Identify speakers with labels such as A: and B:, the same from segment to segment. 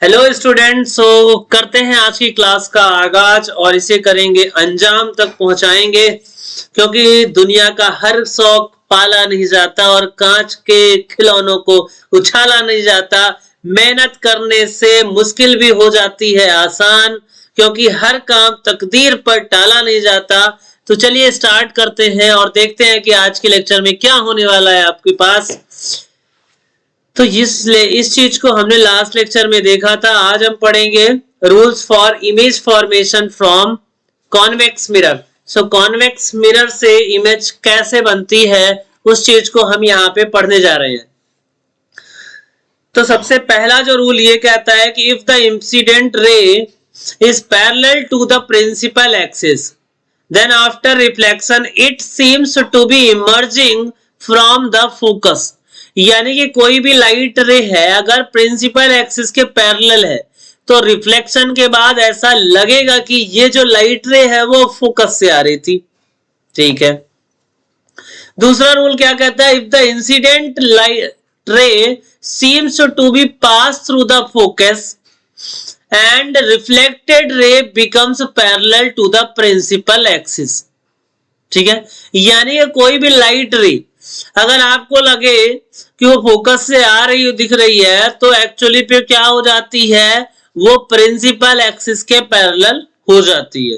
A: Hello student. करते हैं आज की क्लास का आगाज और इसे करेंगे अंजाम तक पहुंचाएंगे, क्योंकि दुनिया का हर शौक पाला नहीं जाता और कांच के खिलौनों को उछाला नहीं जाता। मेहनत करने से मुश्किल भी हो जाती है आसान, क्योंकि हर काम तकदीर पर टाला नहीं जाता। तो चलिए स्टार्ट करते हैं और देखते हैं कि आज के लेक्चर में क्या होने वाला है आपके पास। तो इस चीज को हमने लास्ट लेक्चर में देखा था। आज हम पढ़ेंगे rules for image formation from convex mirror. Convex mirror से इमेज कैसे बनती है उस चीज को हम यहाँ पे पढ़ने जा रहे हैं। तो सबसे पहला जो रूल ये कहता है कि if the incident ray is parallel to the principal axis, then after reflection it seems to be emerging from the focus. यानी कि कोई भी लाइट रे है अगर प्रिंसिपल एक्सिस के पैरेलल है तो रिफ्लेक्शन के बाद ऐसा लगेगा कि ये जो लाइट रे है वो फोकस से आ रही थी। ठीक है। दूसरा रूल क्या कहता है, if the incident light ray seems to be pass through the focus and reflected ray becomes parallel to the principal axis. ठीक है। यानी कि कोई भी लाइट रे अगर आपको लगे कि वो फोकस से आ रही दिख रही है तो एक्चुअली पे क्या हो जाती है, वो प्रिंसिपल एक्सिस के पैरेलल हो जाती है।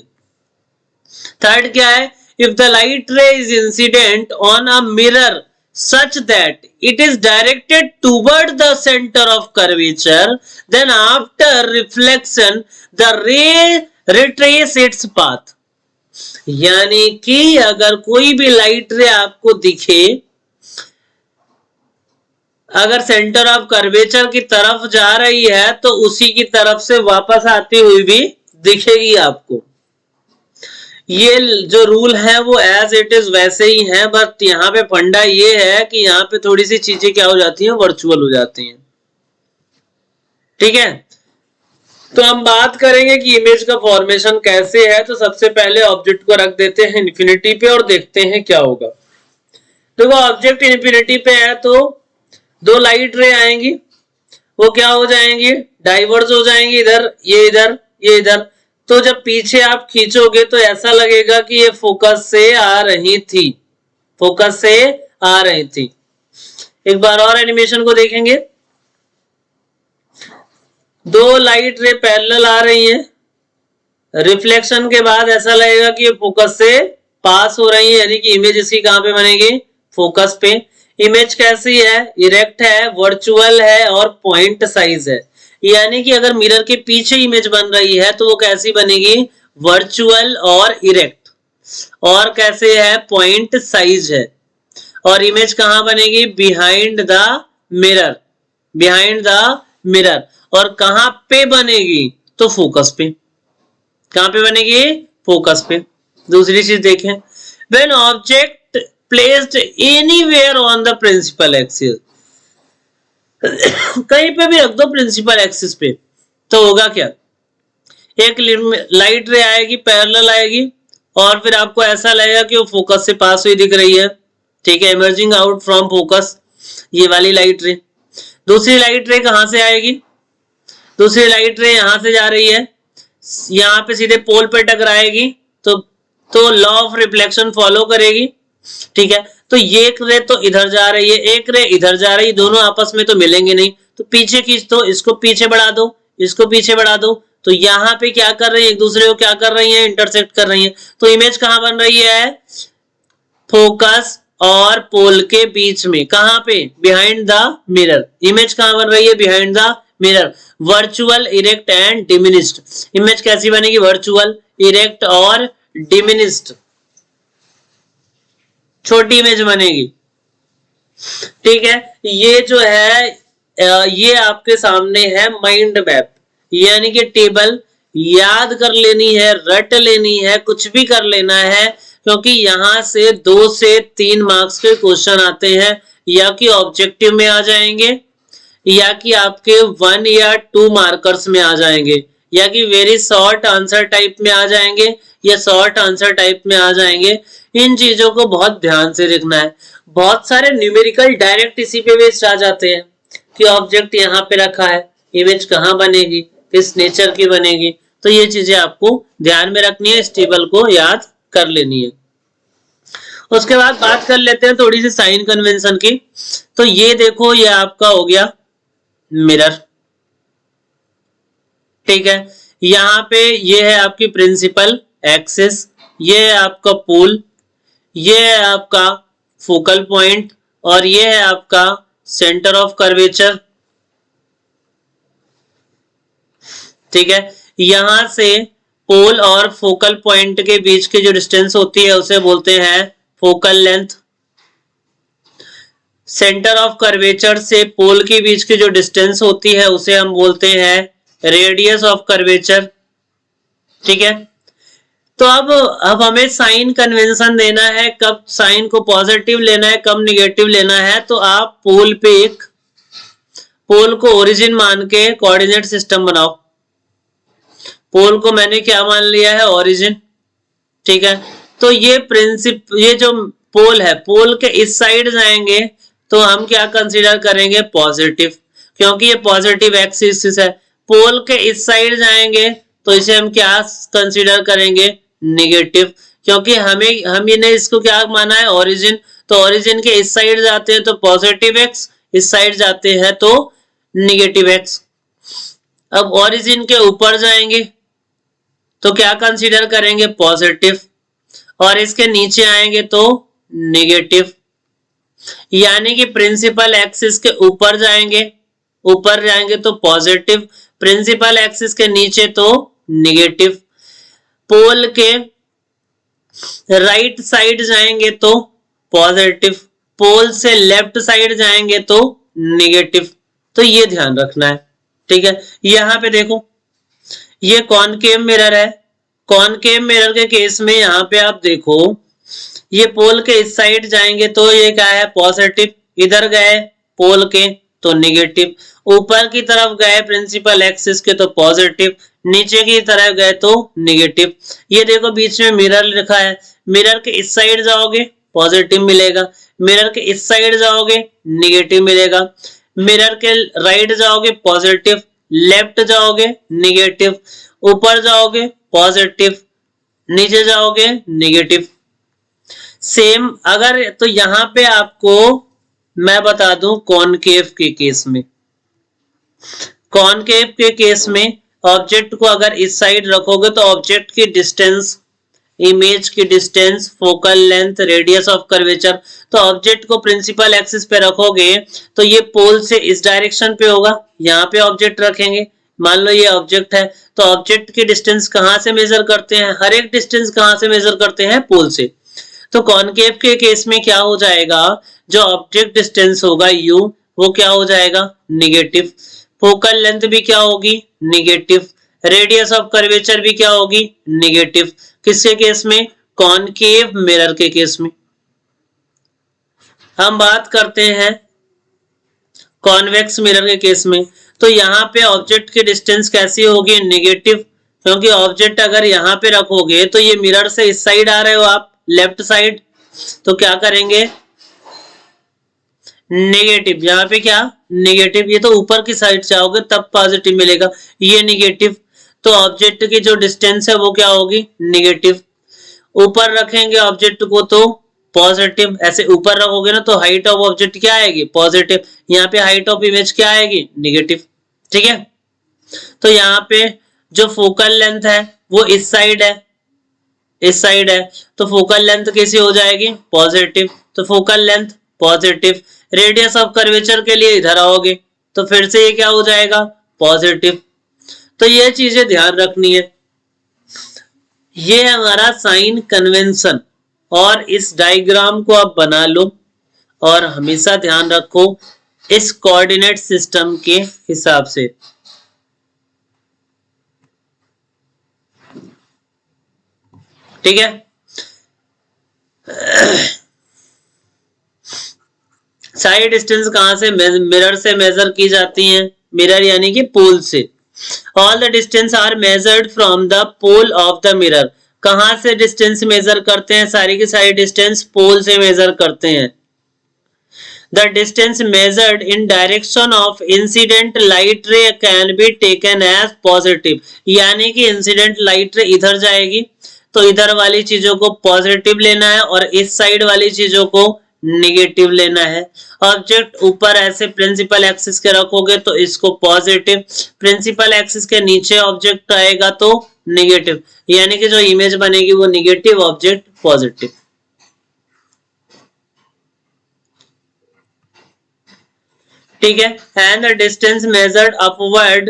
A: थर्ड क्या है, इफ द लाइट रे is incident on a mirror such that it is directed toward the center of curvature, then after reflection the ray retrace its path। यानी कि अगर कोई भी लाइट रे आपको दिखे अगर सेंटर ऑफ कर्वेचर की तरफ जा रही है तो उसी की तरफ से वापस आती हुई भी दिखेगी आपको। ये जो रूल है वो एज इट इज वैसे ही है, बट यहाँ पे फंडा ये है कि यहाँ पे थोड़ी सी चीजें क्या हो जाती हैं, वर्चुअल हो जाती हैं। ठीक है। तो हम बात करेंगे कि इमेज का फॉर्मेशन कैसे है। तो सबसे पहले ऑब्जेक्ट को रख देते हैं इन्फिनिटी पे और देखते हैं क्या होगा। देखो ऑब्जेक्ट इन्फिनिटी पे है तो दो लाइट रे आएंगी, वो क्या हो जाएंगी, डाइवर्ज हो जाएंगी, इधर ये इधर ये इधर। तो जब पीछे आप खींचोगे तो ऐसा लगेगा कि ये फोकस से आ रही थी, फोकस से आ रही थी। एक बार और एनिमेशन को देखेंगे। दो लाइट रे पैरेलल आ रही हैं, रिफ्लेक्शन के बाद ऐसा लगेगा कि ये फोकस से पास हो रही है, यानी कि इमेज इसकी कहां पे बनेगी, फोकस पे। इमेज कैसी है, इरेक्ट है, वर्चुअल है और पॉइंट साइज है। यानी कि अगर मिरर के पीछे इमेज बन रही है तो वो कैसी बनेगी, वर्चुअल और इरेक्ट, और कैसे है, पॉइंट साइज है। और इमेज कहां बनेगी, behind the mirror, behind the mirror. और कहां पे बनेगी, तो फोकस पे। कहां पे बनेगी, फोकस पे। दूसरी चीज देखें, when object placed anywhere on the principal axis, कहीं पे भी रख दो प्रिंसिपल एक्सिस पे, तो होगा क्या, एक लाइट रे आएगी, पैरेलल आएगी और फिर आपको ऐसा लगेगा कि वो फोकस से पास हुई दिख रही है। ठीक है, इमर्जिंग आउट फ्रॉम फोकस, ये वाली लाइट रे। दूसरी लाइट रे कहां से आएगी, दूसरी लाइट रे यहां से जा रही है, यहां पे सीधे पोल पे टकराएगी तो लॉ ऑफ रिफ्लेक्शन फॉलो करेगी। ठीक है। तो ये एक रे तो इधर जा रही है, एक रे इधर जा रही है, दोनों आपस में तो मिलेंगे नहीं, तो पीछे खींच दो, इसको पीछे बढ़ा दो, इसको पीछे बढ़ा दो। तो यहाँ पे क्या कर रही है, एक दूसरे को क्या कर रही है, इंटरसेक्ट कर रही है। तो इमेज कहां बन रही है, फोकस और पोल के बीच में। कहां पे, बिहाइंड द मिरर। इमेज कहां बन रही है, behind the mirror. Virtual, erect and diminished. Image कैसी बनेगी, वर्चुअल, इरेक्ट और डिमिनिश्ड, छोटी इमेज बनेगी। ठीक है। ये जो है ये आपके सामने है माइंड मैप, यानी कि टेबल याद कर लेनी है, रट लेनी है, कुछ भी कर लेना है, क्योंकि यहां से 2 से 3 मार्क्स के क्वेश्चन आते हैं, या कि ऑब्जेक्टिव में आ जाएंगे, या कि आपके 1 या 2 मार्कर्स में आ जाएंगे, या कि वेरी शॉर्ट आंसर टाइप में आ जाएंगे, या शॉर्ट आंसर टाइप में आ जाएंगे। इन चीजों को बहुत ध्यान से लिखना है। बहुत सारे न्यूमेरिकल डायरेक्ट इसी पे बेस्ड आ जाते हैं कि ऑब्जेक्ट यहाँ पे रखा है, इमेज कहाँ बनेगी, किस नेचर की बनेगी, तो ये चीजें आपको ध्यान में रखनी है, इस टेबल को याद कर लेनी है। उसके बाद बात कर लेते हैं थोड़ी सी साइन कन्वेंशन की। तो ये देखो, ये आपका हो गया मिरर, ठीक है। यहाँ पे ये है आपकी प्रिंसिपल एक्सिस, ये है आपका पोल, ये है आपका फोकल पॉइंट, और ये है आपका सेंटर ऑफ कर्वेचर, ठीक है। यहां से पोल और फोकल पॉइंट के बीच की जो डिस्टेंस होती है उसे बोलते हैं focal length. Centre of curvature से पोल के बीच की जो डिस्टेंस होती है उसे हम बोलते हैं रेडियस ऑफ कर्वेचर, ठीक है। तो अब हमें साइन कन्वेंशन देना है, कब साइन को पॉजिटिव लेना है, कब निगेटिव लेना है। तो आप पोल पे एक पोल को ओरिजिन मान के कोऑर्डिनेट सिस्टम बनाओ। पोल को मैंने क्या मान लिया है, ओरिजिन, ठीक है। तो ये जो पोल है, पोल के इस साइड जाएंगे तो हम क्या कंसीडर करेंगे, पॉजिटिव, क्योंकि ये पॉजिटिव एक्सिस है। पोल के इस साइड जाएंगे तो इसे हम क्या कंसीडर करेंगे, निगेटिव, क्योंकि हमने इसको क्या माना है, ओरिजिन। तो ओरिजिन के इस साइड जाते हैं तो पॉजिटिव एक्स, इस साइड जाते हैं तो निगेटिव एक्स। अब ओरिजिन के ऊपर जाएंगे तो क्या कंसीडर करेंगे, पॉजिटिव, और इसके नीचे आएंगे तो निगेटिव। यानी कि प्रिंसिपल एक्सिस के ऊपर जाएंगे तो पॉजिटिव, प्रिंसिपल एक्सिस के नीचे तो निगेटिव। पोल के राइट साइड जाएंगे तो पॉजिटिव, पोल से लेफ्ट साइड जाएंगे तो निगेटिव। तो ये ध्यान रखना है, ठीक है। यहां पे देखो, ये कॉनकेव मिरर है। कॉनकेव मिरर के केस में यहां पे आप देखो, ये पोल के इस साइड जाएंगे तो ये क्या है, पॉजिटिव, इधर गए पोल के तो निगेटिव, ऊपर की तरफ गए प्रिंसिपल एक्सिस के तो पॉजिटिव, नीचे की तरफ गए तो निगेटिव। ये देखो बीच में मिरर लिखा है, मिरर के इस साइड जाओगे पॉजिटिव मिलेगा, मिरर के इस साइड जाओगे निगेटिव मिलेगा, मिरर के राइट जाओगे पॉजिटिव, लेफ्ट जाओगे निगेटिव, ऊपर जाओगे पॉजिटिव, नीचे जाओगे निगेटिव। सेम अगर तो यहां पे आपको मैं बता दूं, कॉनकेव के केस में, कॉनकेव के केस में ऑब्जेक्ट को अगर इस साइड रखोगे तो ऑब्जेक्ट की डिस्टेंस, इमेज की distance, focal length, radius of curvature, तो ऑब्जेक्ट को प्रिंसिपल एक्सिस पे रखोगे तो ये पोल से इस डायरेक्शन पे होगा, यहाँ पे ऑब्जेक्ट रखेंगे। मान लो ये ऑब्जेक्ट है तो ऑब्जेक्ट की डिस्टेंस कहां से मेजर करते हैं, हर एक डिस्टेंस कहां से मेजर करते हैं, पोल से। तो कॉनकेव के केस में क्या हो जाएगा, जो ऑब्जेक्ट डिस्टेंस होगा u, वो क्या हो जाएगा, निगेटिव। फोकल लेंथ भी क्या होगी, निगेटिव। रेडियस ऑफ कर्वेचर भी क्या होगी, निगेटिव। किसके केस में, कॉनकेव मिरर के केस में। हम बात करते हैं कॉन्वेक्स मिरर के केस में। तो यहाँ पे ऑब्जेक्ट की डिस्टेंस कैसी होगी, निगेटिव, क्योंकि ऑब्जेक्ट अगर यहाँ पे रखोगे तो ये मिरर से इस साइड आ रहे हो आप, लेफ्ट साइड, तो क्या करेंगे, नेगेटिव। यहाँ पे क्या, नेगेटिव, ये तो ऊपर की साइड जाओगे तब पॉजिटिव मिलेगा, ये निगेटिव। तो ऑब्जेक्ट की जो डिस्टेंस है वो क्या होगी, निगेटिव। ऊपर रखेंगे ऑब्जेक्ट को तो पॉजिटिव, ऐसे ऊपर रखोगे ना तो हाइट ऑफ ऑब्जेक्ट क्या आएगी, पॉजिटिव। यहाँ पे हाइट ऑफ इमेज क्या आएगी, निगेटिव, ठीक है। तो यहाँ पे जो फोकल लेंथ है वो इस साइड है, इस साइड है, तो फोकल लेंथ कैसी हो जाएगी, पॉजिटिव, तो focal length positive. Radius of curvature के लिए इधर आओगे तो फिर से ये क्या हो जाएगा, पॉजिटिव। तो ये चीजें ध्यान रखनी है। ये हमारा साइन कन्वेंशन, और इस डायग्राम को आप बना लो और हमेशा ध्यान रखो इस कोऑर्डिनेट सिस्टम के हिसाब से। ठीक है, साइड डिस्टेंस कहां से, मिरर से मेजर की जाती है, मिरर यानी कि पोल से। All the distance are measured from the pole of the mirror. कहां से डिस्टेंस मेजर करते हैं, सारी की सारी डिस्टेंस पोल से मेजर करते हैं। The distance measured in direction of incident light ray can be taken as positive. यानी कि इंसिडेंट लाइट रे इधर जाएगी तो इधर वाली चीजों को पॉजिटिव लेना है और इस साइड वाली चीजों को निगेटिव लेना है। ऑब्जेक्ट ऊपर ऐसे प्रिंसिपल एक्सिस के रखोगे तो इसको पॉजिटिव, प्रिंसिपल एक्सिस के नीचे ऑब्जेक्ट आएगा तो निगेटिव, यानी कि जो इमेज बनेगी वो निगेटिव, ऑब्जेक्ट पॉजिटिव। ठीक है। And the distance measured upward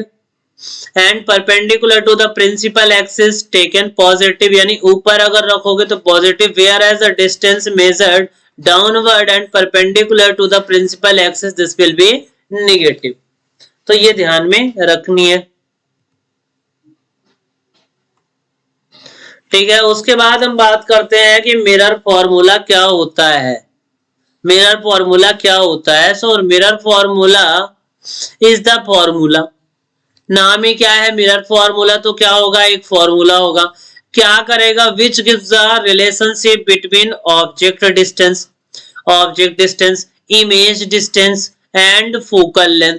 A: and perpendicular to the principal axis taken positive, यानी ऊपर अगर रखोगे तो positive, where as the distance measured downward and perpendicular to the principal axis this will be negative. तो ये ध्यान में रखनी है। ठीक है। उसके बाद हम बात करते हैं कि मिरर फॉर्मूला क्या होता है। मिरर फॉर्मूला क्या होता है? So mirror formula is the formula, नाम ही क्या है मिरर फॉर्मूला, तो क्या होगा, एक फॉर्मूला होगा। क्या करेगा? Which gives the relationship between object distance, image distance and focal length.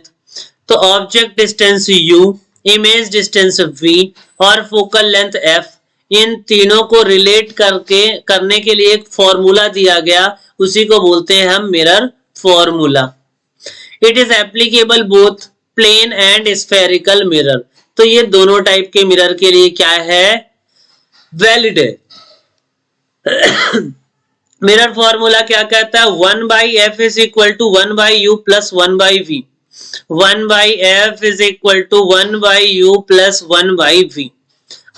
A: तो object distance u, image distance v और फोकल लेंथ f, इन तीनों को रिलेट करने के लिए एक फॉर्मूला दिया गया, उसी को बोलते हैं हम mirror formula. It is applicable both plane and spherical mirror. तो ये दोनों टाइप के मिरर के लिए क्या है, वैलिड है। मिरर फॉर्मूला क्या कहता है? 1/f is equal to 1/u plus 1/v, 1/f is equal to 1/u plus 1/v।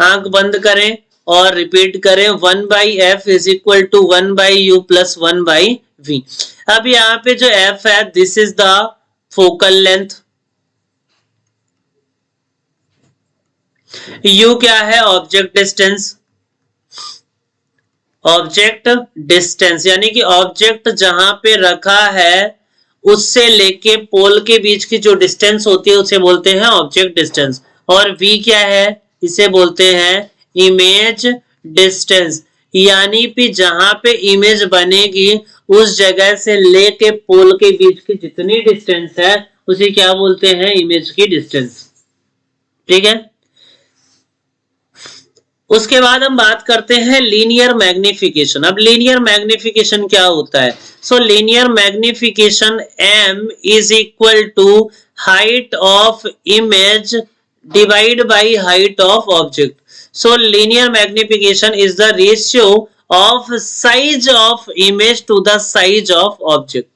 A: आंख बंद करें और रिपीट करें, 1/f is equal to 1/u plus 1/v। अब यहाँ पे जो f है this is the focal length, u क्या है, ऑब्जेक्ट डिस्टेंस, ऑब्जेक्ट डिस्टेंस यानी कि ऑब्जेक्ट जहां पे रखा है उससे लेके पोल के बीच की जो डिस्टेंस होती है उसे बोलते हैं ऑब्जेक्ट डिस्टेंस। और v क्या है, इसे बोलते हैं इमेज डिस्टेंस, यानी कि जहां पे इमेज बनेगी उस जगह से लेके पोल के बीच की जितनी डिस्टेंस है उसे क्या बोलते हैं, इमेज की डिस्टेंस। ठीक है। उसके बाद हम बात करते हैं लीनियर मैग्निफिकेशन। अब लीनियर मैग्निफिकेशन क्या होता है? So linear magnification m is equal to height of image divide by height of object. So linear magnification is the ratio of size of image to the size of object,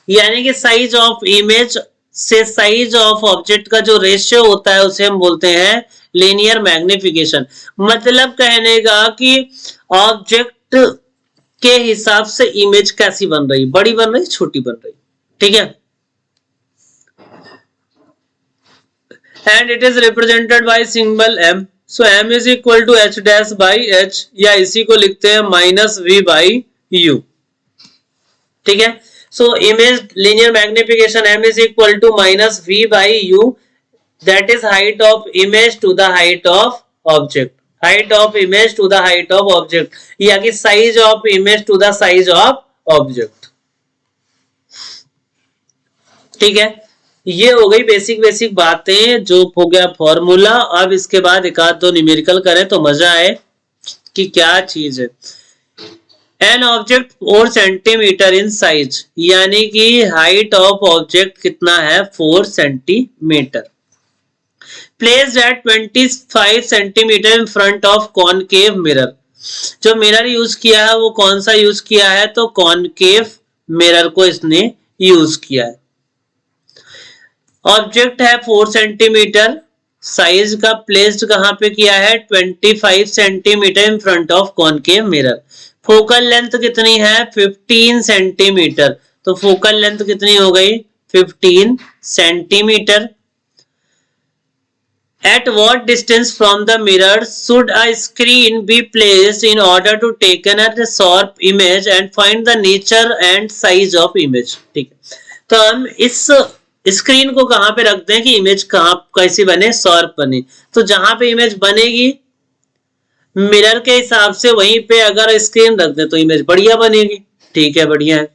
A: यानी कि size of image से size of object का जो ratio होता है उसे हम बोलते हैं लीनियर मैग्निफिकेशन। मतलब कहने का कि ऑब्जेक्ट के हिसाब से इमेज कैसी बन रही, बड़ी बन रही, छोटी बन रही। ठीक है। And it is represented by symbol m। So m is equal to h dash by h, या इसी को लिखते हैं माइनस v बाई u। ठीक है। So image linear magnification m is equal to minus v by u, that is height of image to the height of object, height of image to the height of object, या कि size of image to the size of object। ठीक है। ये हो गई basic बातें, जो हो गया फॉर्मूला। अब इसके बाद एक आध दो न्यूमेरिकल करें तो मजा आए कि क्या चीज है। An object 4 centimetre in size, यानी कि हाइट ऑफ ऑब्जेक्ट कितना है, 4 centimetre. Placed at 25 centimetre in front of concave mirror. जो मिरर यूज किया है वो कौन सा यूज किया है, तो कॉनकेव मिरर को इसने यूज किया है। ऑब्जेक्ट है 4 सेंटीमीटर, साइज का प्लेस्ड कहां पे किया है, 25 centimetre in front of concave mirror. Focal length कितनी है, 15 सेंटीमीटर। तो फोकल लेंथ कितनी हो गई, 15 centimetre. At what distance from the mirror should a screen be placed in order to take a sharp image and find the nature and size of image? ठीक है। तो हम इस स्क्रीन को कहां पे रखते हैं कि इमेज कहां कैसी बने, शार्प बने। तो जहां पे इमेज बनेगी मिरर के हिसाब से वहीं पे अगर स्क्रीन रख दे तो इमेज बढ़िया बनेगी। ठीक है, बढ़िया है।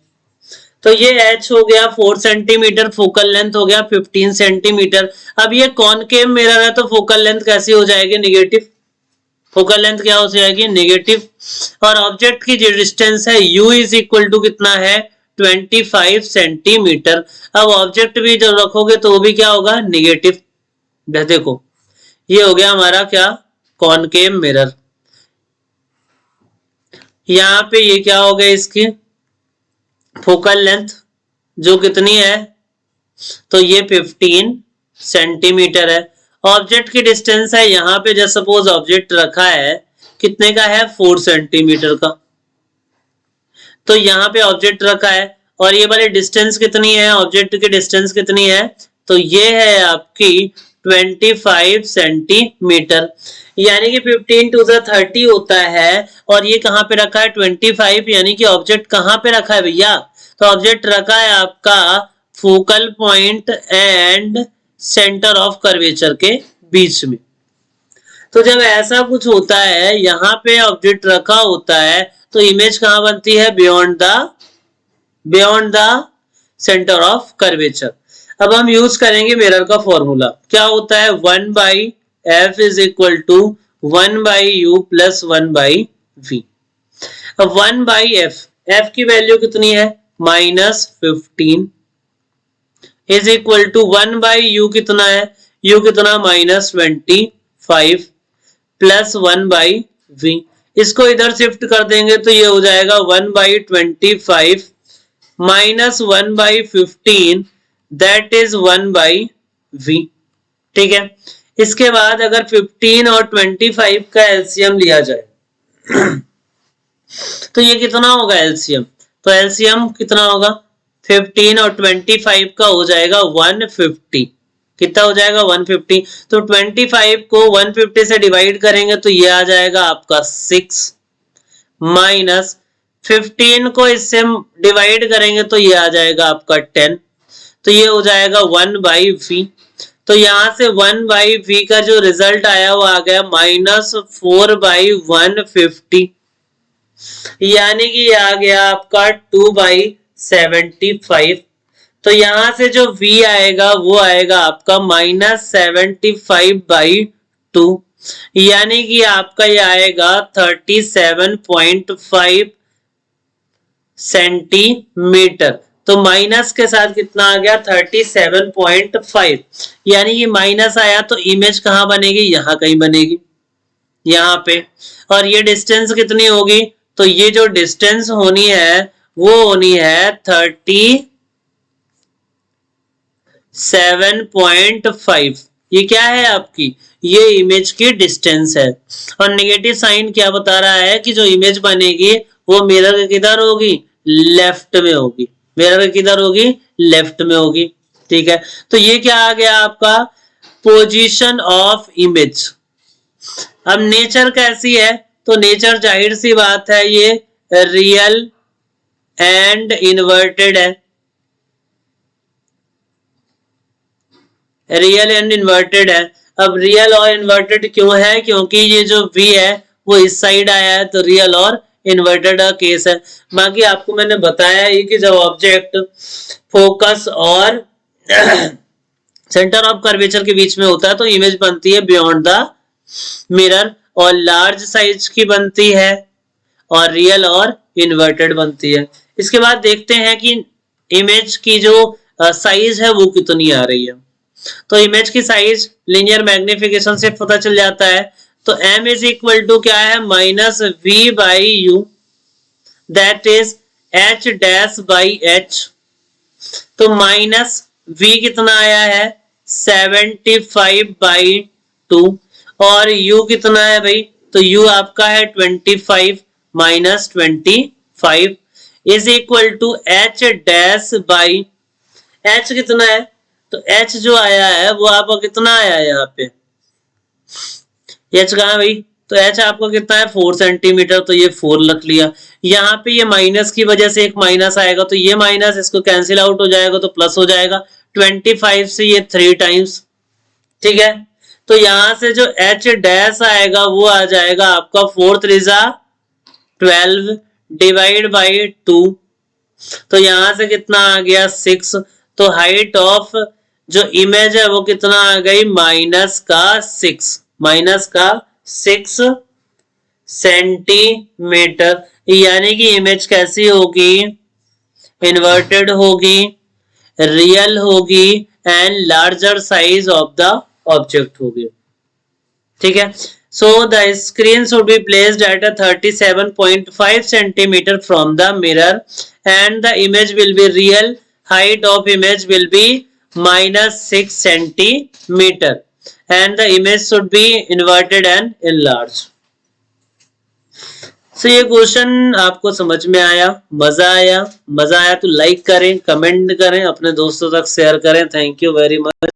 A: तो ये h हो गया 4 सेंटीमीटर, फोकल लेंथ हो गया 15 सेंटीमीटर। अब ये कॉनकेव मिरर है तो फोकल लेंथ कैसी हो जाएगी, निगेटिव। फोकल लेंथ क्या हो जाएगी, निगेटिव। और ऑब्जेक्ट की जो डिस्टेंस है u इज इक्वल टू कितना है, 25 सेंटीमीटर। अब ऑब्जेक्ट भी जब रखोगे तो वो भी क्या होगा, निगेटिव। देखो ये हो गया हमारा क्या, कॉनकेव मिरर। यहाँ पे ये क्या हो गया, इसकी फोकल लेंथ जो कितनी है, तो ये 15 सेंटीमीटर है। ऑब्जेक्ट की डिस्टेंस है, यहाँ पे जब सपोज ऑब्जेक्ट रखा है कितने का है, 4 सेंटीमीटर का। तो यहाँ पे ऑब्जेक्ट रखा है और ये वाली डिस्टेंस कितनी है, ऑब्जेक्ट की डिस्टेंस कितनी है, तो ये है आपकी 25 सेंटीमीटर। यानी कि 15 टू 30 होता है और ये कहाँ पे रखा है, 25। यानी कि ऑब्जेक्ट कहाँ पे रखा है भैया, तो ऑब्जेक्ट रखा है आपका focal point and centre of curvature के बीच में। तो जब ऐसा कुछ होता है, यहाँ पे ऑब्जेक्ट रखा होता है तो इमेज कहाँ बनती है, beyond the centre of curvature. अब हम यूज करेंगे मिरर का फॉर्मूला, क्या होता है, 1/f is equal to 1/u plus 1/v। अब 1/f, f की वैल्यू कितनी है, -15 इज इक्वल टू 1/u कितना है, u कितना -25 प्लस 1/v। इसको इधर शिफ्ट कर देंगे तो ये हो जाएगा 1/25 माइनस 1/15 दैट इज 1/v। ठीक है, इसके बाद अगर 15 और 25 का एलसीएम लिया जाए तो ये कितना होगा एलसीएम, तो एलसीएम कितना होगा, 15 और 25 का हो जाएगा 150। कितना हो जाएगा, 150। तो 25 को 150 से डिवाइड करेंगे तो ये आ जाएगा आपका 6 माइनस 15 को इससे डिवाइड करेंगे तो ये आ जाएगा आपका 10। तो ये हो जाएगा 1/v। तो यहां से 1/v का जो रिजल्ट आया वो आ गया -4/150। यानी कि ये आ गया आपका 2/75। तो यहां से जो v आएगा वो आएगा आपका -75/2। यानी कि आपका ये आएगा 37.5 सेंटीमीटर। तो माइनस के साथ कितना आ गया, 37.5। यानी कि माइनस आया तो इमेज कहां बनेगी, यहां कहीं बनेगी, यहां पे। और ये डिस्टेंस कितनी होगी, तो ये जो डिस्टेंस होनी है वो होनी है 37.5। ये क्या है आपकी, ये इमेज की डिस्टेंस है। और नेगेटिव साइन क्या बता रहा है कि जो इमेज बनेगी वो मिरर के किधर होगी, लेफ्ट में होगी। मिरर के किधर होगी, लेफ्ट में होगी। ठीक है, तो ये क्या आ गया आपका, पोजीशन ऑफ इमेज। अब नेचर कैसी है, तो नेचर जाहिर सी बात है ये रियल एंड इन्वर्टेड है। रियल एंड इन्वर्टेड है। अब रियल और इन्वर्टेड क्यों है, क्योंकि ये जो v है वो इस साइड आया है तो रियल और इन्वर्टेड का केस है। बाकी आपको मैंने बताया है कि जब ऑब्जेक्ट फोकस और सेंटर ऑफ कर्वेचर के बीच में होता है तो इमेज बनती है बियॉन्ड द मिरर, और लार्ज साइज की बनती है और रियल और इन्वर्टेड बनती है। इसके बाद देखते हैं कि इमेज की जो साइज है वो कितनी आ रही है। तो इमेज की साइज लीनियर मैग्निफिकेशन से पता चल जाता है। तो m इज इक्वल टू क्या है, -v/u that is h dash by h। तो माइनस v कितना आया है, 75/2 और u कितना है भाई, तो u आपका है 25 minus 25 is equal to h dash by h कितना है, तो h जो आया है वो आपका कितना आया है, यहाँ पे h कहाँ भाई, तो h आपका कितना है 4 सेंटीमीटर, तो ये 4 रख लिया। यहाँ पे ये माइनस की वजह से एक माइनस आएगा तो ये माइनस इसको कैंसिल आउट हो जाएगा तो प्लस हो जाएगा 25 से ये 3 टाइम्स। ठीक है, तो यहां से जो h डैश आएगा वो आ जाएगा आपका 4 3 12 डिवाइड बाई 2 तो यहां से कितना आ गया 6, तो हाइट ऑफ जो इमेज है वो कितना आ गई -6 सेंटीमीटर। यानी कि इमेज कैसी होगी, इन्वर्टेड होगी, रियल होगी and larger size of the object होगी। ठीक है, so the screen should be placed at a 37.5 centimeter from the mirror and the image will be real. Height of image will be -6 centimeter and the image should be inverted and enlarged. So ये question आपको समझ में आया, मजा आया तो like करें, comment करें, अपने दोस्तों तक शेयर करें। Thank you very much.